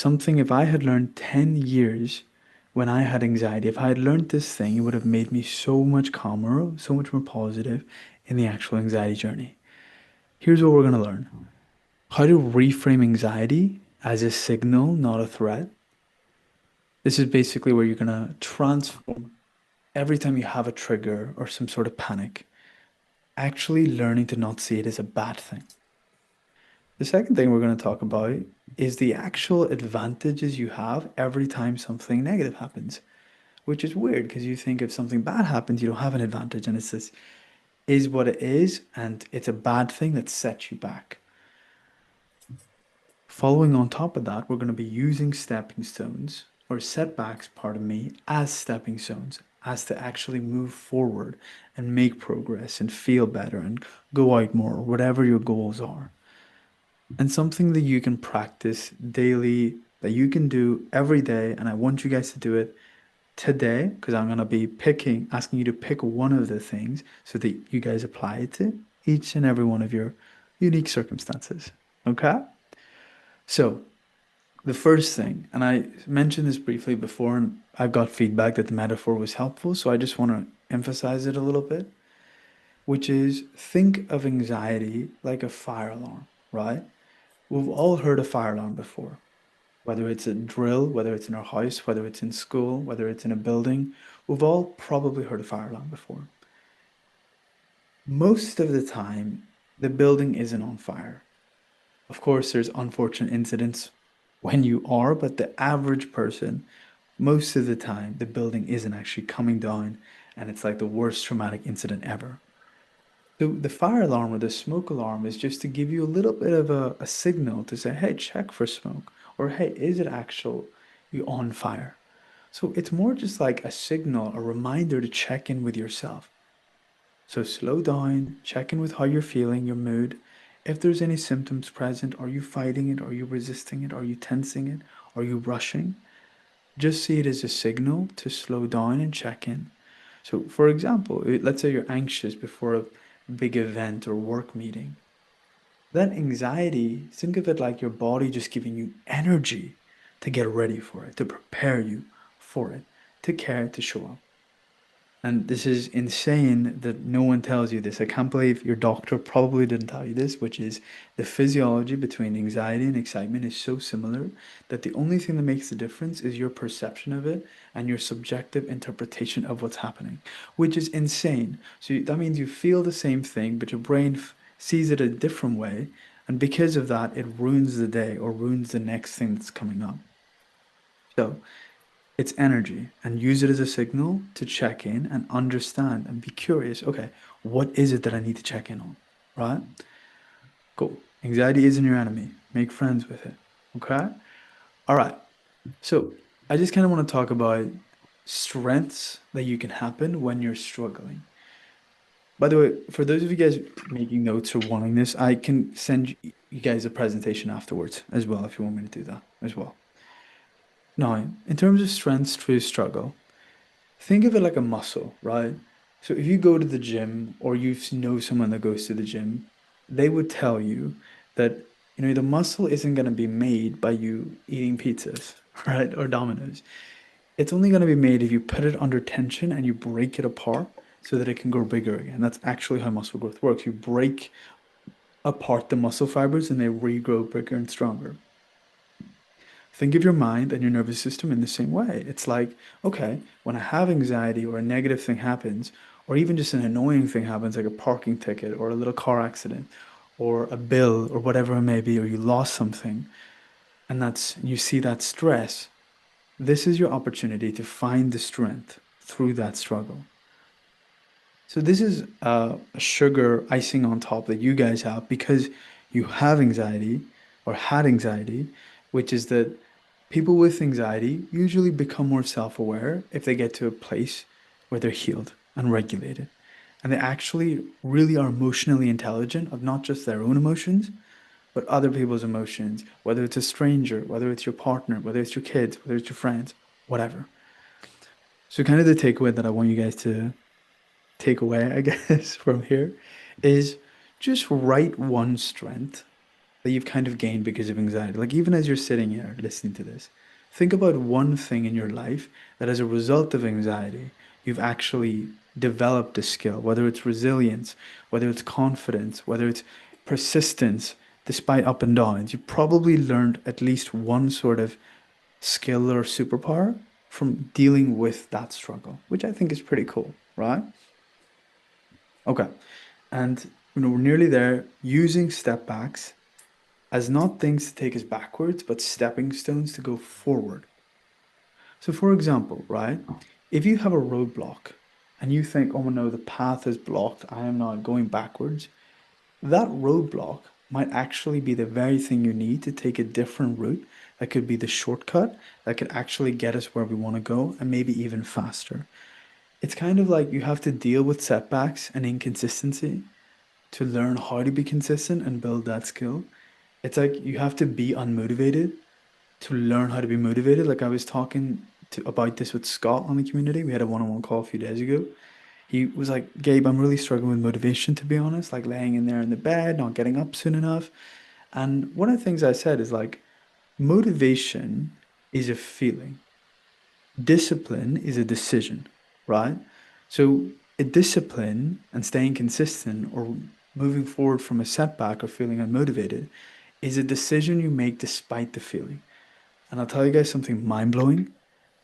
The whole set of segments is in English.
something if I had learned 10 years when I had anxiety, if I had learned this thing, it would have made me so much calmer, so much more positive in the actual anxiety journey. Here's what we're going to learn: how to reframe anxiety as a signal, not a threat. This is basically where you're going to transform every time you have a trigger or some sort of panic, actually learning to not see it as a bad thing. The second thing we're going to talk about is the actual advantages you have every time something negative happens, which is weird because you think if something bad happens, you don't have an advantage, and it's this is what it is, and it's a bad thing that sets you back. Following on top of that, we're going to be using stepping stones or setbacks, pardon me, as stepping stones, as to actually move forward and make progress and feel better and go out more, whatever your goals are. And something that you can practice daily, that you can do every day. And I want you guys to do it today because I'm going to be asking you to pick one of the things so that you guys apply it to each and every one of your unique circumstances. Okay? So, the first thing, and I mentioned this briefly before, and I've got feedback that the metaphor was helpful, so I just want to emphasize it a little bit, which is think of anxiety like a fire alarm, right? We've all heard a fire alarm before, whether it's a drill, whether it's in our house, whether it's in school, whether it's in a building. We've all probably heard a fire alarm before. Most of the time, the building isn't on fire. Of course, there's unfortunate incidents when you are, but the average person, most of the time, the building isn't actually coming down and it's like the worst traumatic incident ever. So the fire alarm or the smoke alarm is just to give you a little bit of a signal to say, hey, check for smoke, or hey, is it actually on fire? So it's more just like a signal, a reminder to check in with yourself. So slow down, check in with how you're feeling, your mood. If there's any symptoms present, are you fighting it? Are you resisting it? Are you tensing it? Are you rushing? Just see it as a signal to slow down and check in. So, for example, let's say you're anxious before a big event or work meeting. That anxiety, think of it like your body just giving you energy to get ready for it, to prepare you for it, to care, to show up. And this is insane that no one tells you this. I can't believe your doctor probably didn't tell you this, which is the physiology between anxiety and excitement is so similar that the only thing that makes the difference is your perception of it and your subjective interpretation of what's happening, which is insane. So that means you feel the same thing, but your brain sees it a different way. And because of that, it ruins the day or ruins the next thing that's coming up. So it's energy and use it as a signal to check in and understand and be curious. Okay, what is it that I need to check in on? Right? Cool. Anxiety isn't your enemy. Make friends with it. Okay? All right. So I just kind of want to talk about strengths that you can happen when you're struggling. By the way, for those of you guys making notes or wanting this, I can send you guys a presentation afterwards as well if you want me to do that as well. Now, in terms of strengths to struggle, think of it like a muscle, right? So if you go to the gym or you know someone that goes to the gym, they would tell you that, the muscle isn't going to be made by you eating pizzas, right? Or Domino's. It's only going to be made if you put it under tension and you break it apart so that it can grow bigger again. That's actually how muscle growth works. You break apart the muscle fibers and they regrow bigger and stronger. Think of your mind and your nervous system in the same way. It's like, okay, when I have anxiety or a negative thing happens, or even just an annoying thing happens, like a parking ticket or a little car accident or a bill or whatever it may be, or you lost something, and you see that stress, this is your opportunity to find the strength through that struggle. So this is a sugar icing on top that you guys have because you have anxiety or had anxiety, which is that people with anxiety usually become more self-aware if they get to a place where they're healed and regulated. And they actually really are emotionally intelligent of not just their own emotions, but other people's emotions, whether it's a stranger, whether it's your partner, whether it's your kids, whether it's your friends, whatever. So kind of the takeaway that I want you guys to take away, I guess, from here is just write one strength that you've kind of gained because of anxiety. Like even as you're sitting here listening to this, think about one thing in your life that as a result of anxiety, you've actually developed a skill, whether it's resilience, whether it's confidence, whether it's persistence, despite up and downs. You probably learned at least one sort of skill or superpower from dealing with that struggle, which I think is pretty cool, right? Okay. And we're nearly there. Using step backs as not things to take us backwards, but stepping stones to go forward. So, for example, right, if you have a roadblock and you think, oh no, the path is blocked, I am not going backwards, that roadblock might actually be the very thing you need to take a different route that could be the shortcut that could actually get us where we want to go and maybe even faster. It's kind of like you have to deal with setbacks and inconsistency to learn how to be consistent and build that skill. It's like you have to be unmotivated to learn how to be motivated. Like I was talking about this with Scott on the community. We had a one-on-one call a few days ago. He was like, Gabe, I'm really struggling with motivation, to be honest, like laying in there in the bed, not getting up soon enough. And one of the things I said is like, motivation is a feeling, discipline is a decision, right? So, a discipline and staying consistent or moving forward from a setback or feeling unmotivated is a decision you make despite the feeling. And I'll tell you guys something mind blowing.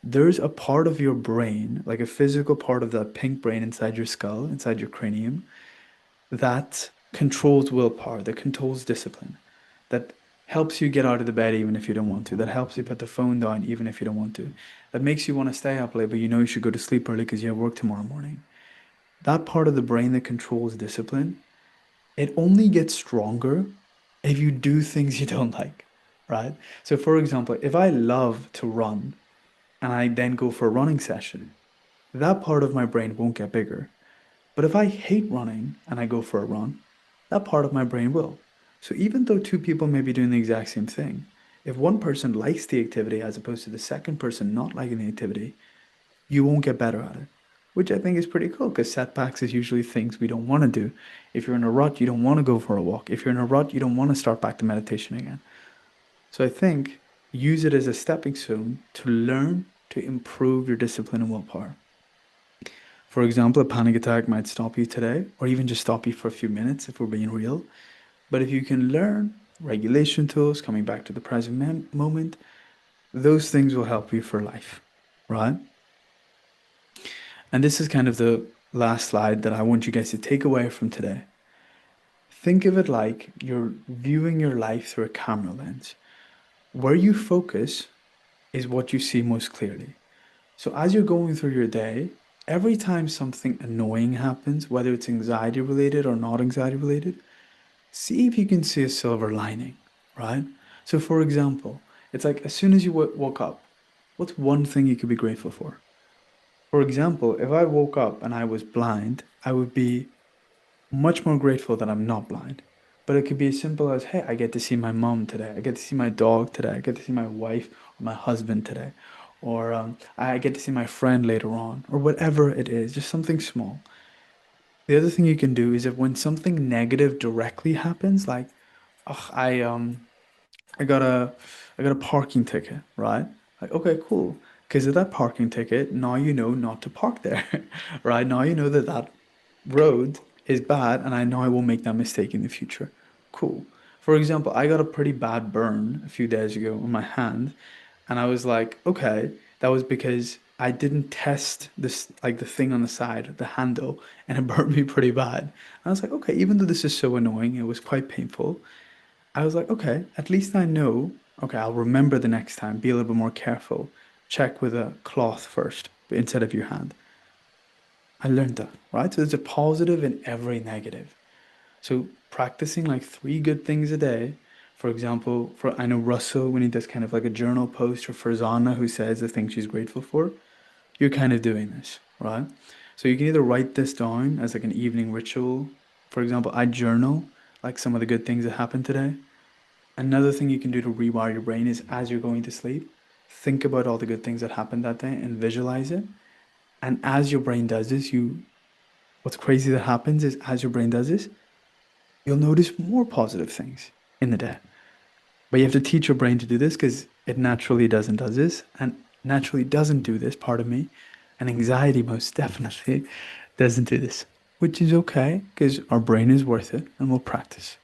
There's a part of your brain, like a physical part of that pink brain inside your skull, inside your cranium, that controls willpower, that controls discipline, that helps you get out of the bed even if you don't want to, that helps you put the phone down even if you don't want to, that makes you want to stay up late, but you know you should go to sleep early because you have work tomorrow morning. That part of the brain that controls discipline, it only gets stronger if you do things you don't like, right? So, for example, if I love to run and I then go for a running session, that part of my brain won't get bigger. But if I hate running and I go for a run, that part of my brain will. So even though two people may be doing the exact same thing, if one person likes the activity as opposed to the second person not liking the activity, you won't get better at it. Which I think is pretty cool because setbacks is usually things we don't want to do. If you're in a rut, you don't want to go for a walk. If you're in a rut, you don't want to start back to meditation again. So I think use it as a stepping stone to learn to improve your discipline and willpower. For example, a panic attack might stop you today, or even just stop you for a few minutes if we're being real. But if you can learn regulation tools, coming back to the present moment, those things will help you for life, right? And this is kind of the last slide that I want you guys to take away from today. Think of it like you're viewing your life through a camera lens. Where you focus is what you see most clearly. So as you're going through your day, every time something annoying happens, whether it's anxiety related or not anxiety related, see if you can see a silver lining, right? So for example, it's like as soon as you woke up, what's one thing you could be grateful for? For example, if I woke up and I was blind, I would be much more grateful that I'm not blind. But it could be as simple as, hey, I get to see my mom today. I get to see my dog today. I get to see my wife or my husband today. Or I get to see my friend later on. Or whatever it is, just something small. The other thing you can do is if when something negative directly happens, like, oh, I got a I got a parking ticket, right? Like, okay, cool. Because of that parking ticket, now you know not to park there, right? Now you know that that road is bad, and I know I won't make that mistake in the future. Cool. For example, I got a pretty bad burn a few days ago on my hand, and I was like, okay, that was because I didn't test this, like the thing on the side, the handle, and it burned me pretty bad. And I was like, okay, even though this is so annoying, it was quite painful. I was like, okay, at least I know. Okay, I'll remember the next time, be a little bit more careful. Check with a cloth first instead of your hand. I learned that, right? So there's a positive in every negative. So practicing like three good things a day. For example, for I know Russell when he does kind of like a journal post, or for Zana who says the things she's grateful for, you're kind of doing this, right? So you can either write this down as like an evening ritual. For example, I journal like some of the good things that happened today. Another thing you can do to rewire your brain is as you're going to sleep, think about all the good things that happened that day and visualize it. And as your brain does this, what's crazy that happens is as your brain does this, you'll notice more positive things in the day. But you have to teach your brain to do this because it naturally does this, and naturally doesn't do this, part of me. And anxiety most definitely doesn't do this, which is okay because our brain is worth it and we'll practice.